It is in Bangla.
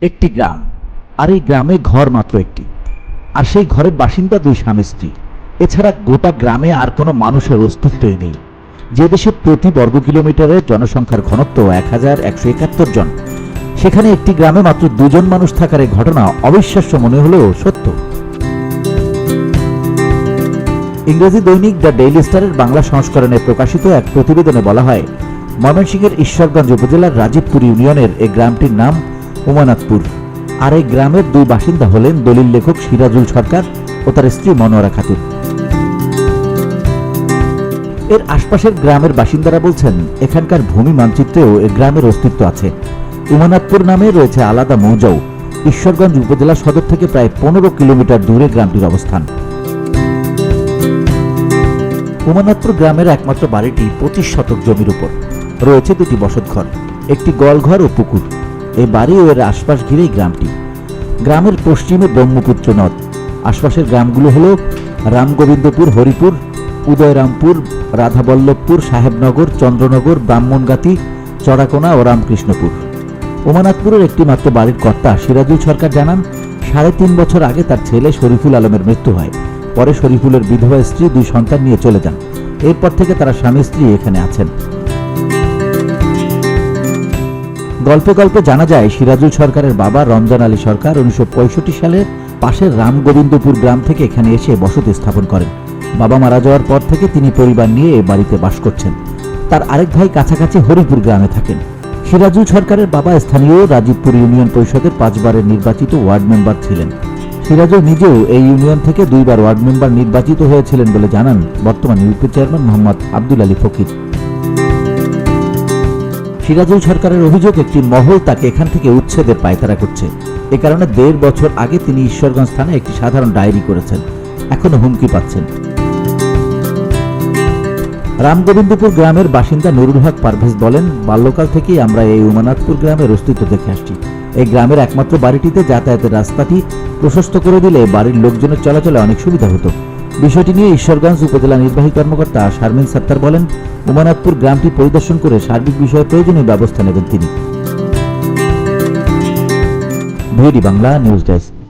একটি গ্রাম, আর এই গ্রামে ঘর মাত্র একটি, আর সেই ঘরের বাসিন্দা দুই স্বামী স্ত্রী। এছাড়া গোটা গ্রামে আর কোনো মানুষের অস্তিত্বই নেই। যে দেশে প্রতি বর্গ কিলোমিটারে জনসংখ্যার ঘনত্ব 1171 জন, সেখানে একটি গ্রামে মাত্র দুজন মানুষ থাকার এই ঘটনা অবিশ্বাস্য মনে হলেও সত্য। ইংরেজি দৈনিক দ্য ডেইলি স্টারের বাংলা সংস্করণে প্রকাশিত এক প্রতিবেদনে বলা হয়, ময়মনসিংহের ঈশ্বরগঞ্জ উপজেলার রাজীবপুর ইউনিয়নের এই গ্রামটির নাম উমানাথপুর। আর এই গ্রামের দুই বাসিন্দা হলেন দলিল লেখক সিরাজুল সরকার ও তার স্ত্রী মনোয়ারা খাতুন। এর আশপাশের গ্রামের বাসিন্দারা বলছেন, এখানকার ভূমি মানচিত্রেও এই গ্রামের অস্তিত্ব আছে। উমানাথপুর নামে রয়েছে আলাদা মৌজাও। ঈশ্বরগঞ্জ উপজেলা সদর থেকে প্রায় 15 কিলোমিটার দূরে গ্রামটির অবস্থান। উমানাথপুর গ্রামের একমাত্র বাড়িটি 25 শতক জমির উপর। রয়েছে দুটি বসতঘর, একটি গোয়ালঘর ও পুকুর। এই বাড়ি ও এর আশপাশ ঘিরেই গ্রামটি। গ্রামের পশ্চিমে ব্রহ্মপুত্র নদ। আশপাশের গ্রামগুলো হল রামগোবিন্দপুর, হরিপুর, উদয়রামপুর, রাধাবল্লভপুর, সাহেবনগর, চন্দ্রনগর, ব্রাহ্মণগাতি, চড়াকোনা ও রামকৃষ্ণপুর। উমানাথপুরের একটি মাত্র বাড়ির কর্তা সিরাজুল সরকার জানান, 3.5 বছর আগে তার ছেলে শরীফুল আলমের মৃত্যু হয়। পরে শরীফুলের বিধবা স্ত্রী 2 সন্তান নিয়ে চলে যান। এরপর থেকে তারা স্বামী স্ত্রী এখানে আছেন। গল্পে গল্পে জানা যায়, সিরাজুল সরকারের বাবা রমজান আলী সরকার 1965 সালে পাশের রামগোবিন্দপুর গ্রাম থেকে এখানে এসে বসতি স্থাপন করেন। বাবা মারা যাওয়ার পর থেকে তিনি পরিবার নিয়ে এ বাড়িতে বাস করছেন। তার আরেক ভাই কাছাকাছি হরিপুর গ্রামে থাকেন। সিরাজুল সরকারের বাবা স্থানীয় রাজীবপুর ইউনিয়ন পরিষদের 5 বারের নির্বাচিত ওয়ার্ড মেম্বার ছিলেন। সিরাজুল নিজেও এই ইউনিয়ন থেকে 2 বার ওয়ার্ড মেম্বার নির্বাচিত হয়েছিলেন বলে জানান বর্তমান ইউপি চেয়ারম্যান মোহাম্মদ আব্দুল আলী ফকির। সিরাজুল সরকারের অভিযোগ, একটি মহল তাকে এখান থেকে উচ্ছেদের পায়তারা করছে। এ কারণে 1.5 বছর আগে তিনি ঈশ্বরগঞ্জ থানায় একটি সাধারণ ডায়েরি করেছেন। এখনো হুমকি পাচ্ছেন। রামগোবিন্দপুর গ্রামের বাসিন্দা নুরুল হক পারভেজ বলেন, বাল্যকাল থেকেই আমরা এই উমানাথপুর গ্রামের অস্তিত্ব দেখে আসছি। এই গ্রামের একমাত্র বাড়িটিতে যাতায়াতের রাস্তাটি প্রশস্ত করে দিলে বাড়ির লোকজনের চলাচলে অনেক সুবিধা হতো। বিষয়টি নিয়ে ঈশ্বরগঞ্জ উপজেলা নির্বাহী কর্মকর্তা শারমিন সত্তার বলেন, উমানাথপুর গ্রামটি পরিদর্শন করে সার্বিক বিষয়ে প্রয়োজনীয় ব্যবস্থা নেবেন তিনি। ভিডি বাংলা নিউজ ডেস্ক।